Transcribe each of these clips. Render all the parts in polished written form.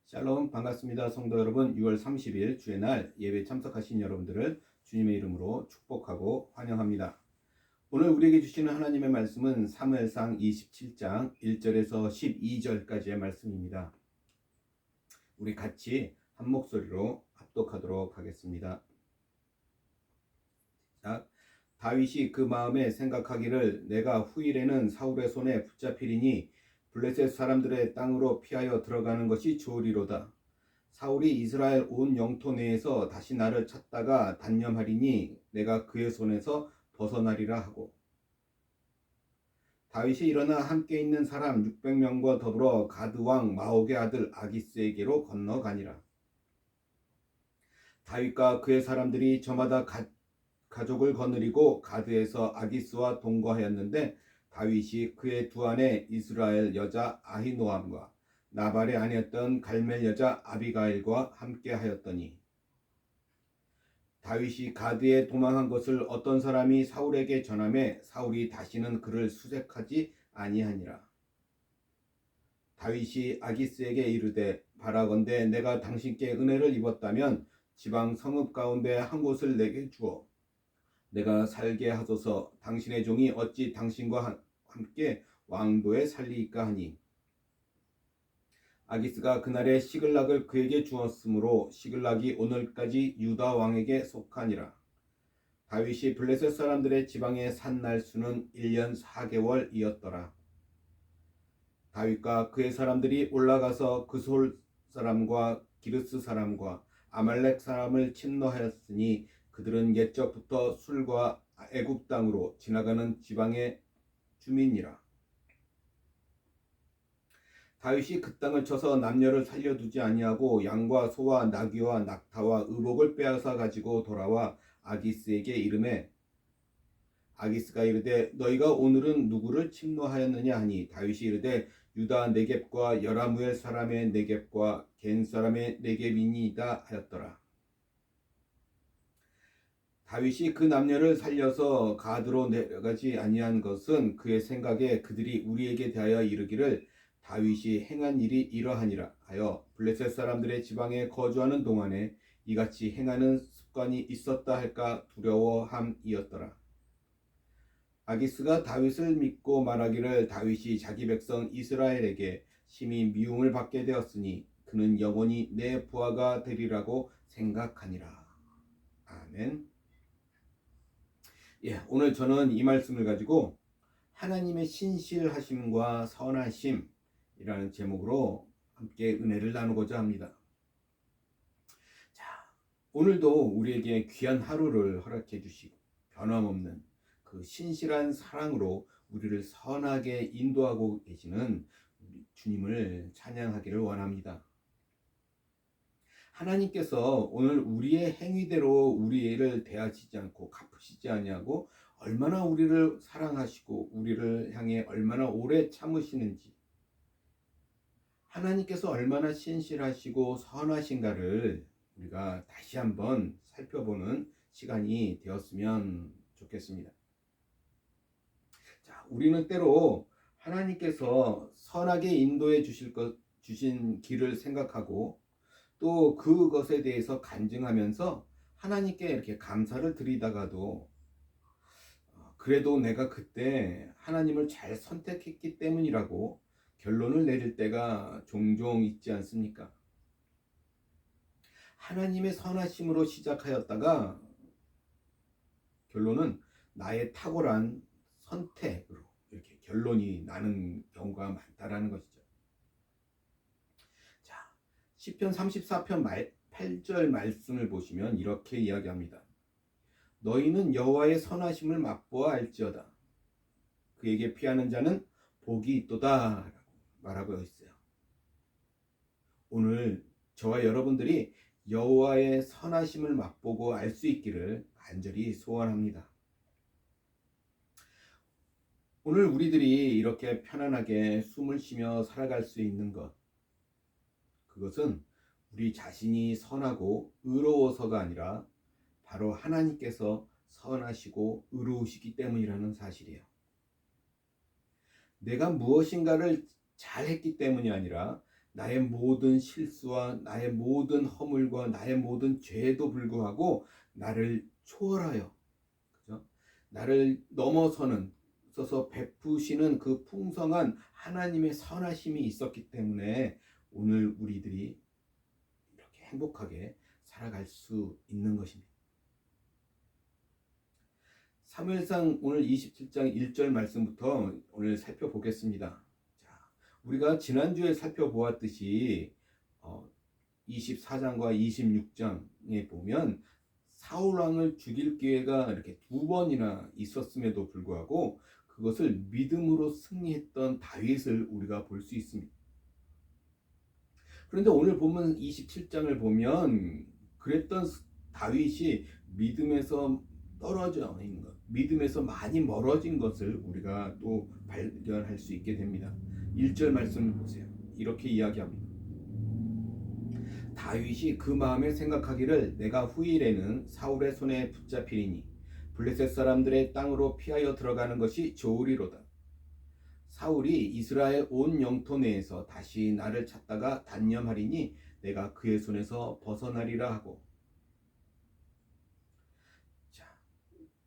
샬롬 반갑습니다. 성도 여러분, 6월 30일 주의 날 예배 참석하신 여러분들을 주님의 이름으로 축복하고 환영합니다. 오늘 우리에게 주시는 하나님의 말씀은 사무엘상 27장 1절에서 12절까지의 말씀입니다. 우리 같이 한 목소리로 합독하도록 하겠습니다. 자, 다윗이 그 마음에 생각하기를 내가 후일에는 사울의 손에 붙잡히리니 블레셋 사람들의 땅으로 피하여 들어가는 것이 좋으리로다. 사울이 이스라엘 온 영토 내에서 다시 나를 찾다가 단념하리니 내가 그의 손에서 벗어나리라 하고, 다윗이 일어나 함께 있는 사람 600명과 더불어 가드 왕 마옥의 아들 아기스에게로 건너가니라. 다윗과 그의 사람들이 저마다 가족을 거느리고 가드에서 아기스와 동거하였는데, 다윗이 그의 두 아내 이스라엘 여자 아히노암과 나발의 아내였던 갈멜 여자 아비가일과 함께 하였더니, 다윗이 가드에 도망한 것을 어떤 사람이 사울에게 전하매 사울이 다시는 그를 수색하지 아니하니라. 다윗이 아기스에게 이르되 바라건대 내가 당신께 은혜를 입었다면 지방 성읍 가운데 한 곳을 내게 주어 내가 살게 하소서. 당신의 종이 어찌 당신과 함께 왕도에 살리이까 하니, 아기스가 그날에 시글락을 그에게 주었으므로 시글락이 오늘까지 유다 왕에게 속하니라. 다윗이 블레셋 사람들의 지방에 산 날수는 1년 4개월이었더라. 다윗과 그의 사람들이 올라가서 그솔 사람과 기르스 사람과 아말렉 사람을 침노하였으니 그들은 옛적부터 술과 애굽 땅으로 지나가는 지방의 주민이라. 다윗이 그 땅을 쳐서 남녀를 살려두지 아니하고 양과 소와 나귀와 낙타와 의복을 빼앗아 가지고 돌아와 아기스에게 이르매, 아기스가 이르되 너희가 오늘은 누구를 침노하였느냐 하니, 다윗이 이르되 유다 네겝과 여라무엘 사람의 네겝과 겐 사람의 네겝이니이다 하였더라. 다윗이 그 남녀를 살려서 가드로 내려가지 아니한 것은 그의 생각에 그들이 우리에게 대하여 이르기를 다윗이 행한 일이 이러하니라 하여 블레셋 사람들의 지방에 거주하는 동안에 이같이 행하는 습관이 있었다 할까 두려워함이었더라. 아기스가 다윗을 믿고 말하기를 다윗이 자기 백성 이스라엘에게 심히 미움을 받게 되었으니 그는 영원히 내 부하가 되리라고 생각하니라. 아멘. 오늘 저는 이 말씀을 가지고 하나님의 신실하심과 선하심이라는 제목으로 함께 은혜를 나누고자 합니다. 자, 오늘도 우리에게 귀한 하루를 허락해 주시고 변함없는 그 신실한 사랑으로 우리를 선하게 인도하고 계시는 우리 주님을 찬양하기를 원합니다. 하나님께서 오늘 우리의 행위대로 우리를 대하시지 않고 갚으시지 아니하고 얼마나 우리를 사랑하시고 우리를 향해 얼마나 오래 참으시는지, 하나님께서 얼마나 신실하시고 선하신가를 우리가 다시 한번 살펴보는 시간이 되었으면 좋겠습니다. 자, 우리는 때로 하나님께서 선하게 인도해 주신 길을 생각하고 또 그것에 대해서 간증하면서 하나님께 이렇게 감사를 드리다가도 그래도 내가 그때 하나님을 잘 선택했기 때문이라고 결론을 내릴 때가 종종 있지 않습니까? 하나님의 선하심으로 시작하였다가 결론은 나의 탁월한 선택으로 이렇게 결론이 나는 경우가 많다라는 것이죠. 자, 시편 34편 8절 말씀을 보시면 이렇게 이야기합니다. 너희는 여호와의 선하심을 맛보아 알지어다. 그에게 피하는 자는 복이 있도다 라고 말하고 있어요. 오늘 저와 여러분들이 여호와의 선하심을 맛보고 알 수 있기를 간절히 소원합니다. 오늘 우리들이 이렇게 편안하게 숨을 쉬며 살아갈 수 있는 것, 그것은 우리 자신이 선하고 의로워서가 아니라 바로 하나님께서 선하시고 의로우시기 때문이라는 사실이에요. 내가 무엇인가를 잘했기 때문이 아니라 나의 모든 실수와 나의 모든 허물과 나의 모든 죄에도 불구하고 나를 초월하여, 그죠? 나를 넘어서는 서서 베푸시는 그 풍성한 하나님의 선하심이 있었기 때문에 오늘 우리들이 이렇게 행복하게 살아갈 수 있는 것입니다. 사무엘상 오늘 27장 1절 말씀부터 오늘 살펴보겠습니다. 자, 우리가 지난주에 살펴보았듯이 24장과 26장에 보면 사울 왕을 죽일 기회가 이렇게 두 번이나 있었음에도 불구하고 그것을 믿음으로 승리했던 다윗을 우리가 볼 수 있습니다. 그런데 오늘 보면 27장을 보면 그랬던 다윗이 믿음에서 떨어져 있는 것, 믿음에서 많이 멀어진 것을 우리가 또 발견할 수 있게 됩니다. 1절 말씀을 보세요. 이렇게 이야기합니다. 다윗이 그 마음에 생각하기를 내가 후일에는 사울의 손에 붙잡히리니 블레셋 사람들의 땅으로 피하여 들어가는 것이 좋으리로다. 사울이 이스라엘 온 영토 내에서 다시 나를 찾다가 단념하리니 내가 그의 손에서 벗어나리라 하고. 자,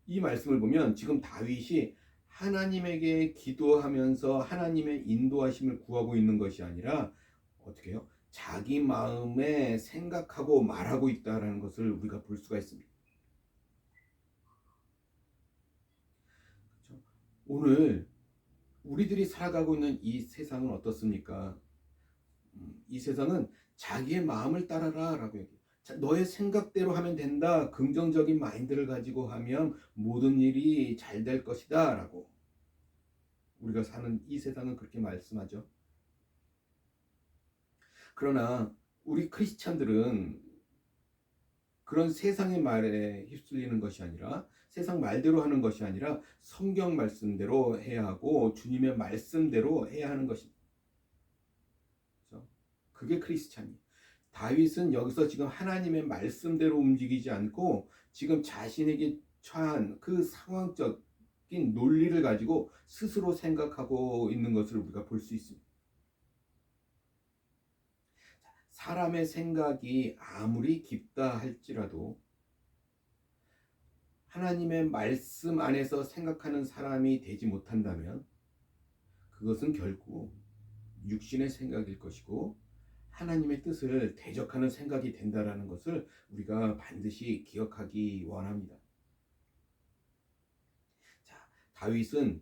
이 말씀을 보면 지금 다윗이 하나님에게 기도하면서 하나님의 인도하심을 구하고 있는 것이 아니라 어떻게 해요? 자기 마음에 생각하고 말하고 있다라는 것을 우리가 볼 수가 있습니다. 그렇죠? 오늘 우리들이 살아가고 있는 이 세상은 어떻습니까? 이 세상은 자기의 마음을 따라라 라고 얘기해요. 너의 생각대로 하면 된다. 긍정적인 마인드를 가지고 하면 모든 일이 잘 될 것이다 라고 우리가 사는 이 세상은 그렇게 말씀하죠. 그러나 우리 크리스찬들은 그런 세상의 말에 휩쓸리는 것이 아니라 세상 말대로 하는 것이 아니라 성경 말씀대로 해야 하고 주님의 말씀대로 해야 하는 것입니다. 그렇죠? 그게 크리스찬이에요. 다윗은 여기서 지금 하나님의 말씀대로 움직이지 않고 지금 자신에게 처한 그 상황적인 논리를 가지고 스스로 생각하고 있는 것을 우리가 볼 수 있습니다. 사람의 생각이 아무리 깊다 할지라도 하나님의 말씀 안에서 생각하는 사람이 되지 못한다면 그것은 결국 육신의 생각일 것이고 하나님의 뜻을 대적하는 생각이 된다라는 것을 우리가 반드시 기억하기 원합니다. 자, 다윗은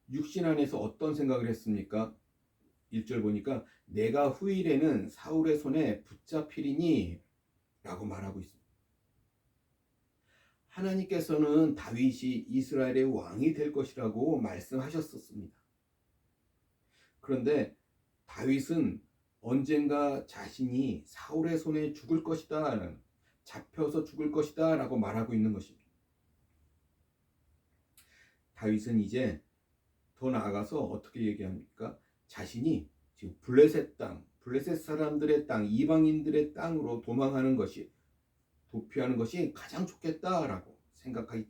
육신 안에서 어떤 생각을 했습니까? 1절 보니까 내가 후일에는 사울의 손에 붙잡히리니 라고 말하고 있습니다. 하나님께서는 다윗이 이스라엘의 왕이 될 것이라고 말씀하셨었습니다. 그런데 다윗은 언젠가 자신이 사울의 손에 죽을 것이다, 잡혀서 죽을 것이다 라고 말하고 있는 것입니다. 다윗은 이제 더 나아가서 어떻게 얘기합니까? 자신이 지금 블레셋 땅, 블레셋 사람들의 땅, 이방인들의 땅으로 도망하는 것이, 도피하는 것이 가장 좋겠다라고 생각하기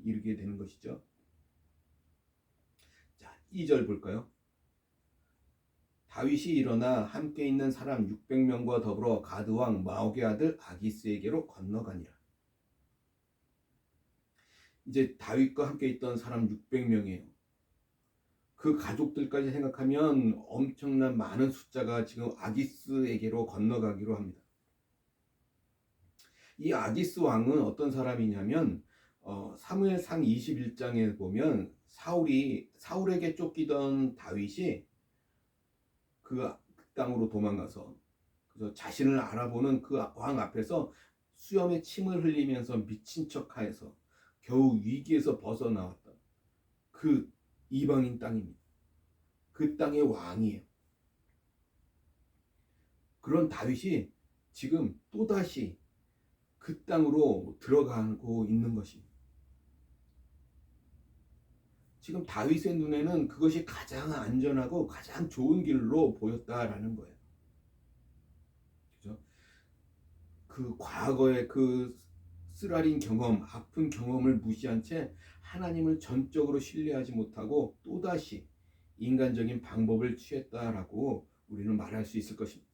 이르게 되는 것이죠. 자, 2절 볼까요? 다윗이 일어나 함께 있는 사람 600명과 더불어 가드 왕 마옥의 아들 아기스에게로 건너가니라. 이제 다윗과 함께 있던 사람 600명이에요. 그 가족들까지 생각하면 엄청난 많은 숫자가 지금 아기스에게로 건너가기로 합니다. 이 아기스 왕은 어떤 사람이냐면 사무엘상 21장에 보면 사울에게 쫓기던 다윗이 그 땅으로 도망가서 그래서 자신을 알아보는 그 왕 앞에서 수염에 침을 흘리면서 미친 척하여서 겨우 위기에서 벗어나왔던 그 이방인 땅입니다. 그 땅의 왕이에요. 그런 다윗이 지금 또다시 그 땅으로 들어가고 있는 것입니다. 지금 다윗의 눈에는 그것이 가장 안전하고 가장 좋은 길로 보였다라는 거예요. 그죠? 그 과거의 그 쓰라린 경험, 아픈 경험을 무시한 채 하나님을 전적으로 신뢰하지 못하고 또다시 인간적인 방법을 취했다라고 우리는 말할 수 있을 것입니다.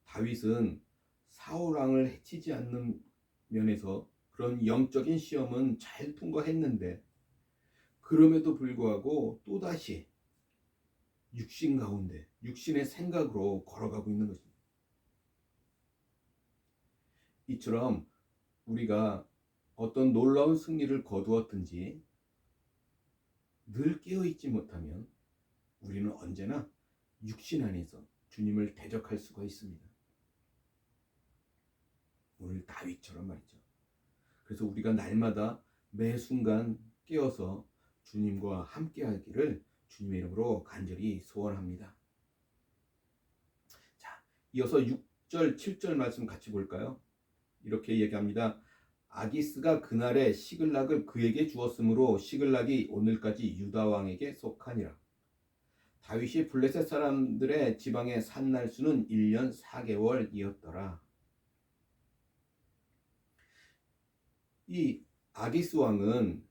다윗은 사울 왕을 해치지 않는 면에서 그런 영적인 시험은 잘 통과했는데, 그럼에도 불구하고 또다시 육신 가운데 육신의 생각으로 걸어가고 있는 것입니다. 이처럼 우리가 어떤 놀라운 승리를 거두었든지 늘 깨어있지 못하면 우리는 언제나 육신 안에서 주님을 대적할 수가 있습니다. 오늘 다윗처럼 말이죠. 그래서 우리가 날마다 매 순간 깨어서 주님과 함께하기를 주님의 이름으로 간절히 소원합니다. 자, 이어서 6절, 7절 말씀 같이 볼까요? 이렇게 얘기합니다. 아기스가 그날에 시글락을 그에게 주었으므로 시글락이 오늘까지 유다 왕에게 속하니라. 다윗이 블레셋 사람들의 지방에 산 날수는 1년 4개월이었더라. 이 아기스 왕은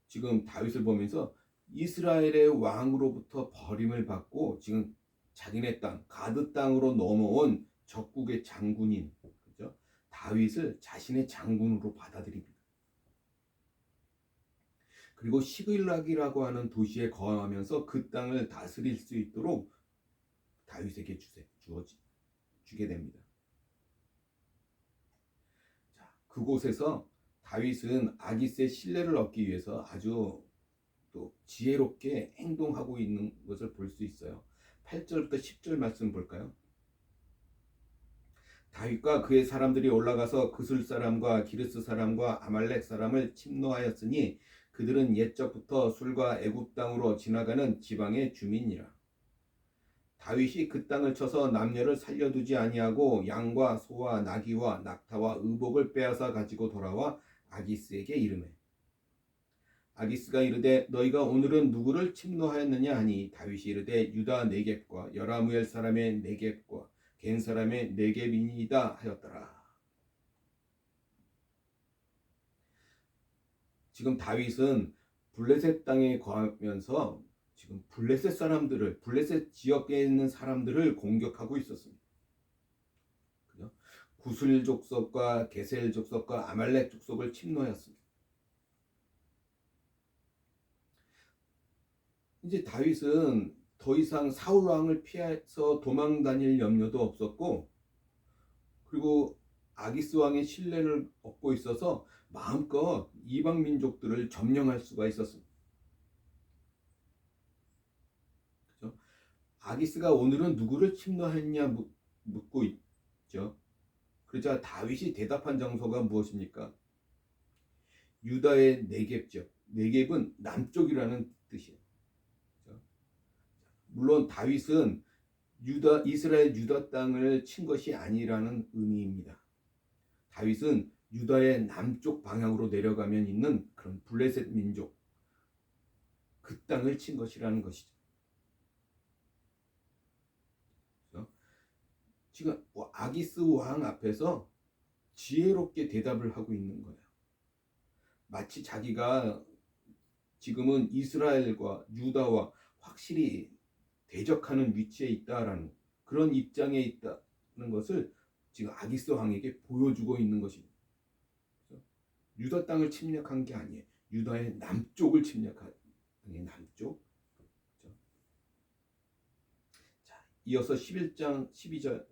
지금 다윗을 보면서 이스라엘의 왕으로부터 버림을 받고 지금 자기네 땅 가드 땅으로 넘어온 적국의 장군인, 그죠? 다윗을 자신의 장군으로 받아들입니다. 그리고 시글락이라고 하는 도시에 거하면서 그 땅을 다스릴 수 있도록 다윗에게 주게 됩니다. 자, 그곳에서 다윗은 아기스의 신뢰를 얻기 위해서 아주 또 지혜롭게 행동하고 있는 것을 볼 수 있어요. 8절부터 10절 말씀 볼까요? 다윗과 그의 사람들이 올라가서 그술 사람과 기르스 사람과 아말렉 사람을 침노하였으니 그들은 옛적부터 술과 애굽 땅으로 지나가는 지방의 주민이라. 다윗이 그 땅을 쳐서 남녀를 살려두지 아니하고 양과 소와 나귀와 낙타와 의복을 빼앗아 가지고 돌아와 아기스에게 이르매, 아기스가 이르되 너희가 오늘은 누구를 침노하였느냐 하니 다윗이 이르되 유다 네겝과 여라무엘 사람의 네겝과 겐 사람의 네겝이니이다 하였더라. 지금 다윗은 블레셋 땅에 거하면서 지금 블레셋 지역에 있는 사람들을 공격하고 있었습니다. 그죠? 구슬 족속과 게셀 족속과 아말렉 족속을 침노하였습니다. 이제 다윗은 더 이상 사울 왕을 피해서 도망 다닐 염려도 없었고, 그리고 아기스 왕의 신뢰를 얻고 있어서 마음껏 이방 민족들을 점령할 수가 있었습니다. 그죠? 아기스가 오늘은 누구를 침노했냐 묻고 있죠. 그러자 다윗이 대답한 장소가 무엇입니까? 유다의 네겝 지역. 네겝은 남쪽이라는 뜻이에요. 그죠? 물론 다윗은 이스라엘 유다 땅을 친 것이 아니라는 의미입니다. 다윗은 유다의 남쪽 방향으로 내려가면 있는 그런 블레셋 민족, 그 땅을 친 것이라는 것이죠. 그렇죠? 지금 아기스 왕 앞에서 지혜롭게 대답을 하고 있는 거예요. 마치 자기가 지금은 이스라엘과 유다와 확실히 대적하는 위치에 있다라는 그런 입장에 있다는 것을 지금 아기스 왕에게 보여주고 있는 것입니다. 그렇죠? 유다 땅을 침략한 게 아니에요. 유다의 남쪽을 침략한 남쪽. 그렇죠? 자, 이어서 11장 12절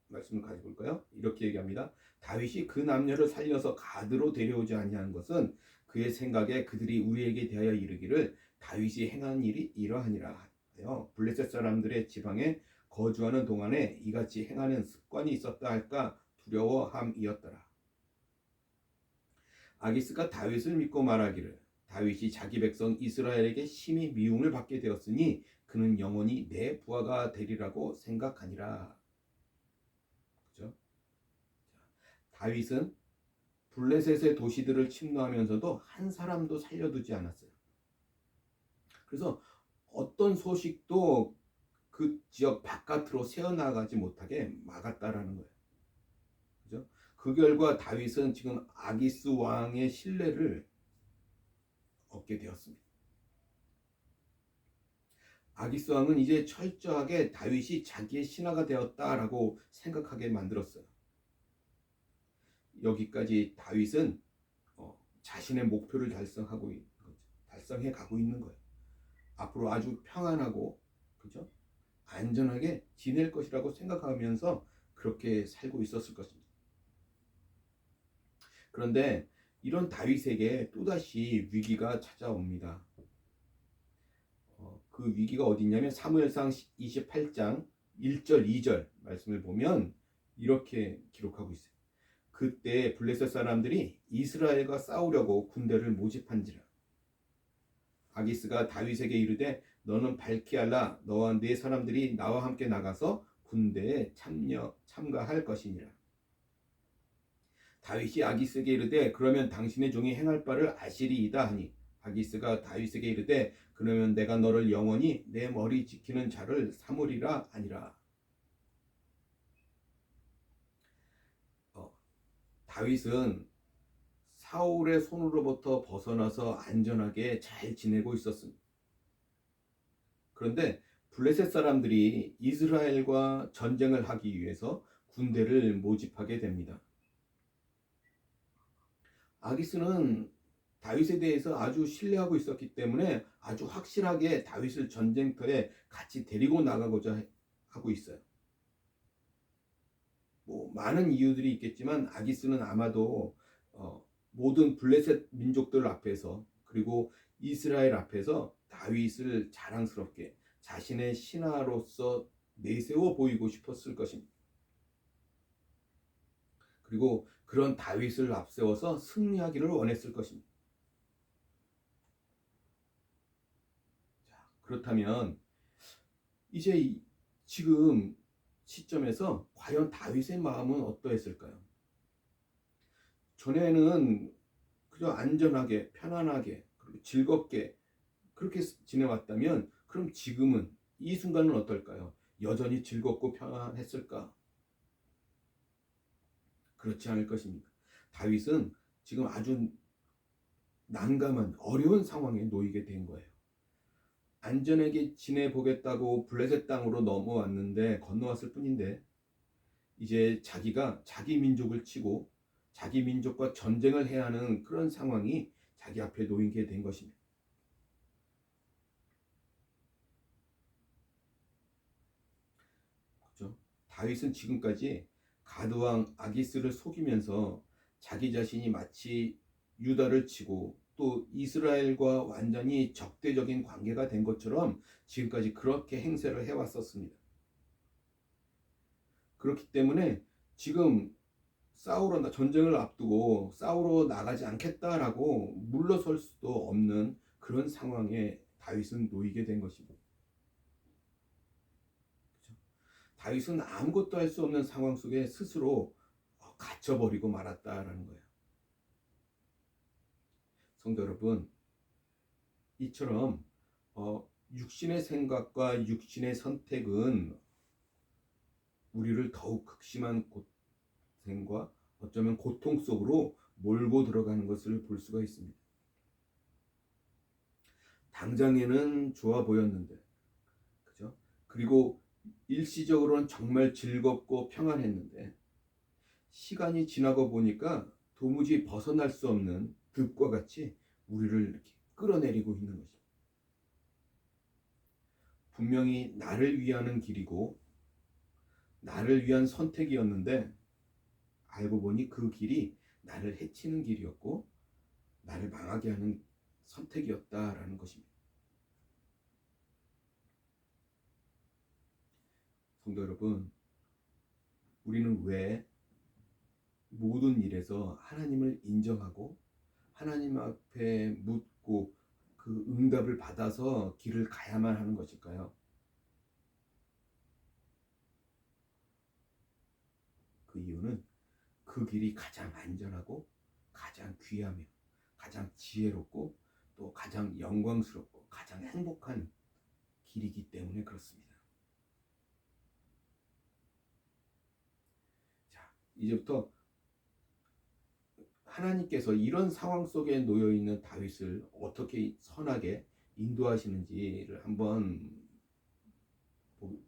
말씀을 가지고 볼까요? 이렇게 얘기합니다. 다윗이 그 남녀를 살려서 가드로 데려오지 아니한 것은 그의 생각에 그들이 우리에게 대하여 이르기를 다윗이 행한 일이 이러하니라 하여 블레셋 사람들의 지방에 거주하는 동안에 이같이 행하는 습관이 있었다 할까 두려워함이었더라. 아기스가 다윗을 믿고 말하기를 다윗이 자기 백성 이스라엘에게 심히 미움을 받게 되었으니 그는 영원히 내 부하가 되리라고 생각하니라. 그죠? 다윗은 블레셋의 도시들을 침노하면서도 한 사람도 살려두지 않았어요. 그래서 어떤 소식도 그 지역 바깥으로 새어나가지 못하게 막았다라는 거예요. 그죠? 그 결과 다윗은 지금 아기스 왕의 신뢰를 얻게 되었습니다. 아기스 왕은 이제 철저하게 다윗이 자기의 신하가 되었다라고 생각하게 만들었어요. 여기까지 다윗은 자신의 목표를 달성해 가고 있는 거예요. 앞으로 아주 평안하고, 그죠? 안전하게 지낼 것이라고 생각하면서 그렇게 살고 있었을 것입니다. 그런데 이런 다윗에게 또다시 위기가 찾아옵니다. 그 위기가 어디 있냐면 사무엘상 28장 1절 2절 말씀을 보면 이렇게 기록하고 있어요. 그때 블레셋 사람들이 이스라엘과 싸우려고 군대를 모집한지라. 아기스가 다윗에게 이르되 너는 밝히 알라. 너와 네 사람들이 나와 함께 나가서 군대에 참가할 것이니라. 다윗이 아기스에게 이르되 그러면 당신의 종이 행할 바를 아시리이다 하니 아기스가 다윗에게 이르되 그러면 내가 너를 영원히 내 머리 지키는 자를 삼으리라 하니라. 다윗은 사울의 손으로부터 벗어나서 안전하게 잘 지내고 있었습니다. 그런데 블레셋 사람들이 이스라엘과 전쟁을 하기 위해서 군대를 모집하게 됩니다. 아기스는 다윗에 대해서 아주 신뢰하고 있었기 때문에 아주 확실하게 다윗을 전쟁터에 같이 데리고 나가고자 하고 있어요. 많은 이유들이 있겠지만 아기스는 아마도 모든 블레셋 민족들 앞에서 그리고 이스라엘 앞에서 다윗을 자랑스럽게 자신의 신하로서 내세워 보이고 싶었을 것입니다. 그리고 그런 다윗을 앞세워서 승리하기를 원했을 것입니다. 자, 그렇다면 이제 지금 시점에서 과연 다윗의 마음은 어떠했을까요? 전에는 그저 안전하게 편안하게 그리고 즐겁게 그렇게 지내왔다면 그럼 지금은 이 순간은 어떨까요? 여전히 즐겁고 편안했을까? 그렇지 않을 것입니다. 다윗은 지금 아주 난감한 어려운 상황에 놓이게 된 거예요. 안전하게 지내보겠다고 블레셋 땅으로 넘어왔는데 건너왔을 뿐인데 이제 자기가 자기 민족을 치고 자기 민족과 전쟁을 해야 하는 그런 상황이 자기 앞에 놓이게 된 것입니다. 그렇죠? 다윗은 지금까지 가드왕 아기스를 속이면서 자기 자신이 마치 유다를 치고 또 이스라엘과 완전히 적대적인 관계가 된 것처럼 지금까지 그렇게 행세를 해왔었습니다. 그렇기 때문에 지금 전쟁을 앞두고 싸우러 나가지 않겠다라고 물러설 수도 없는 그런 상황에 다윗은 놓이게 된 것입니다. 그렇죠? 다윗은 아무것도 할 수 없는 상황 속에 스스로 갇혀버리고 말았다라는 거예요. 성도 여러분, 이처럼 육신의 생각과 육신의 선택은 우리를 더욱 극심한 고생과 어쩌면 고통 속으로 몰고 들어가는 것을 볼 수가 있습니다. 당장에는 좋아 보였는데, 그죠? 그리고 일시적으로는 정말 즐겁고 평안했는데, 시간이 지나고 보니까 도무지 벗어날 수 없는 늪과 같이 우리를 이렇게 끌어내리고 있는 것입니다. 분명히 나를 위하는 길이고, 나를 위한 선택이었는데, 알고 보니 그 길이 나를 해치는 길이었고 나를 망하게 하는 선택이었다라는 것입니다. 성도 여러분, 우리는 왜 모든 일에서 하나님을 인정하고 하나님 앞에 묻고 그 응답을 받아서 길을 가야만 하는 것일까요? 그 이유는 그 길이 가장 안전하고 가장 귀하며 가장 지혜롭고 또 가장 영광스럽고 가장 행복한 길이기 때문에 그렇습니다. 자, 이제부터 하나님께서 이런 상황 속에 놓여 있는 다윗을 어떻게 선하게 인도하시는지를 한번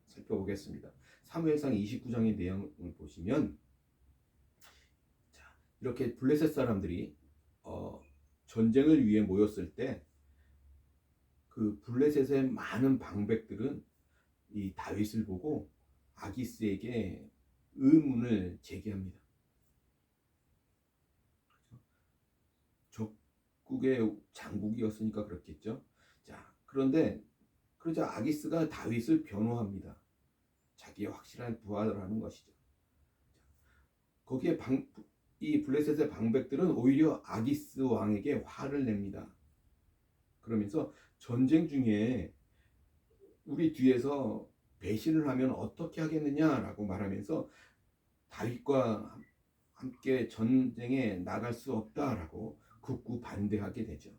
살펴보겠습니다. 사무엘상 29장의 내용을 보시면 이렇게 블레셋 사람들이 전쟁을 위해 모였을 때 그 블레셋의 많은 방백들은 이 다윗을 보고 아기스에게 의문을 제기합니다. 적국의 장국이었으니까 그렇겠죠. 자, 그런데 그러자 아기스가 다윗을 변호합니다. 자기의 확실한 부하를 하는 것이죠. 거기에 이 블레셋의 방백들은 오히려 아기스 왕에게 화를 냅니다. 그러면서 전쟁 중에 우리 뒤에서 배신을 하면 어떻게 하겠느냐라고 말하면서 다윗과 함께 전쟁에 나갈 수 없다라고 극구 반대하게 되죠.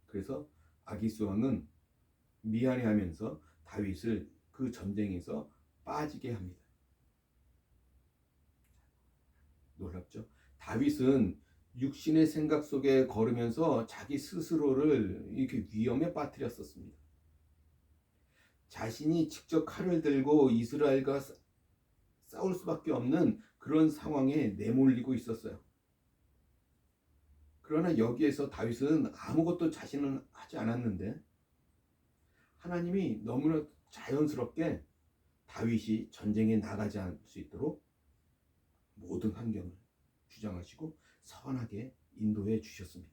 그래서 아기스 왕은 미안해하면서 다윗을 그 전쟁에서 빠지게 합니다. 놀랍죠? 다윗은 육신의 생각 속에 걸으면서 자기 스스로를 이렇게 위험에 빠뜨렸었습니다. 자신이 직접 칼을 들고 이스라엘과 싸울 수밖에 없는 그런 상황에 내몰리고 있었어요. 그러나 여기에서 다윗은 아무것도 자신은 하지 않았는데 하나님이 너무나 자연스럽게 다윗이 전쟁에 나가지 않을 수 있도록 모든 환경을 주장하시고 선하게 인도해 주셨습니다.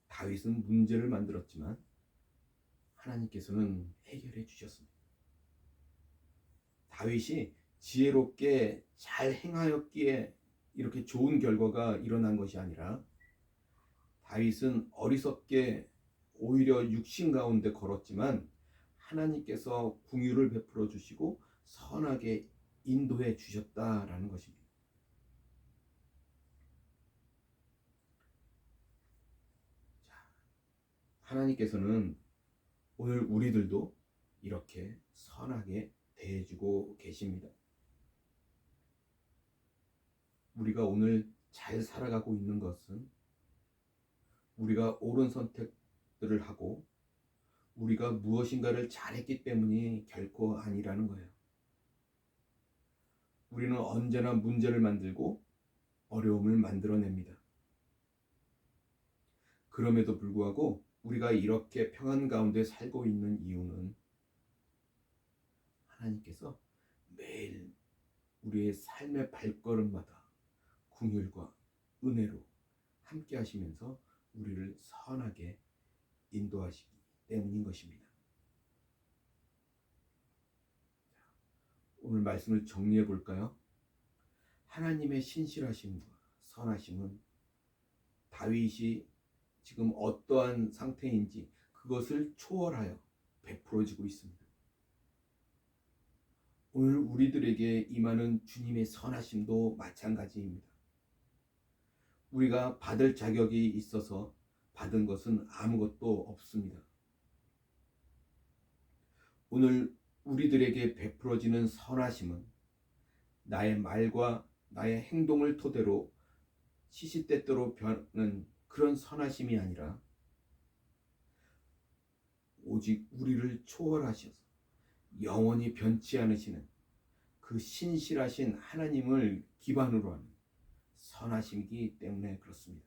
다윗은 문제를 만들었지만 하나님께서는 해결해 주셨습니다. 다윗이 지혜롭게 잘 행하였기에 이렇게 좋은 결과가 일어난 것이 아니라 다윗은 어리석게 오히려 육신 가운데 걸었지만 하나님께서 긍휼을 베풀어 주시고 선하게 인도해 주셨다라는 것입니다. 자, 하나님께서는 오늘 우리들도 이렇게 선하게 대해주고 계십니다. 우리가 오늘 잘 살아가고 있는 것은 우리가 옳은 선택들을 하고 우리가 무엇인가를 잘했기 때문이 결코 아니라는 거예요. 우리는 언제나 문제를 만들고 어려움을 만들어냅니다. 그럼에도 불구하고 우리가 이렇게 평안 가운데 살고 있는 이유는 하나님께서 매일 우리의 삶의 발걸음마다 긍휼과 은혜로 함께 하시면서 우리를 선하게 인도하시기 때문인 것입니다. 오늘 말씀을 정리해 볼까요? 하나님의 신실하심과 선하심은 다윗이 지금 어떠한 상태인지 그것을 초월하여 베풀어지고 있습니다. 오늘 우리들에게 임하는 주님의 선하심도 마찬가지입니다. 우리가 받을 자격이 있어서 받은 것은 아무것도 없습니다. 오늘 우리들에게 베풀어지는 선하심은 나의 말과 나의 행동을 토대로 시시때때로 변하는 그런 선하심이 아니라 오직 우리를 초월하셔서 영원히 변치 않으시는 그 신실하신 하나님을 기반으로 하는 선하심이기 때문에 그렇습니다.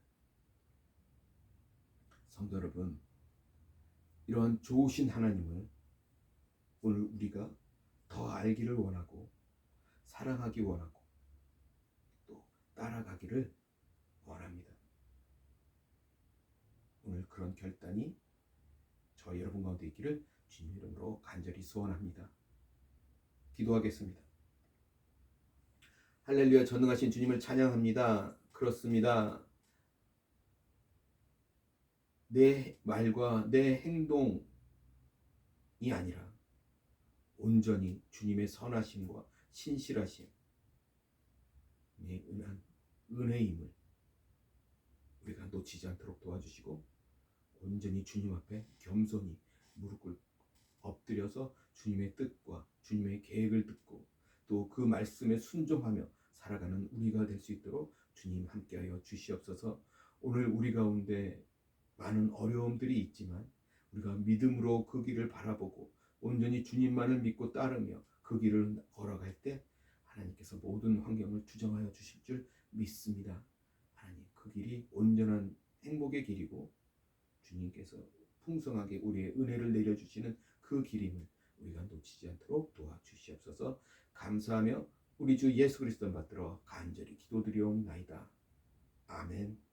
성도 여러분, 이러한 좋으신 하나님을 오늘 우리가 더 알기를 원하고 사랑하기 원하고 또 따라가기를 원합니다. 오늘 그런 결단이 저 여러분 가운데 있기를 주님 이름으로 간절히 소원합니다. 기도하겠습니다. 할렐루야, 전능하신 주님을 찬양합니다. 그렇습니다. 내 말과 내 행동이 아니라 온전히 주님의 선하심과 신실하심의 은혜임을 우리가 놓치지 않도록 도와주시고 온전히 주님 앞에 겸손히 무릎 엎드려서 주님의 뜻과 주님의 계획을 듣고 또 그 말씀에 순종하며 살아가는 우리가 될 수 있도록 주님 함께하여 주시옵소서. 오늘 우리 가운데 많은 어려움들이 있지만 우리가 믿음으로 그 길을 바라보고 온전히 주님만을 믿고 따르며 그 길을 걸어갈 때 하나님께서 모든 환경을 주정하여 주실 줄 믿습니다. 하나님, 그 길이 온전한 행복의 길이고 주님께서 풍성하게 우리의 은혜를 내려주시는 그 길임을 우리가 놓치지 않도록 도와주시옵소서. 감사하며 우리 주 예수 그리스도 받들어 간절히 기도드리옵나이다. 아멘.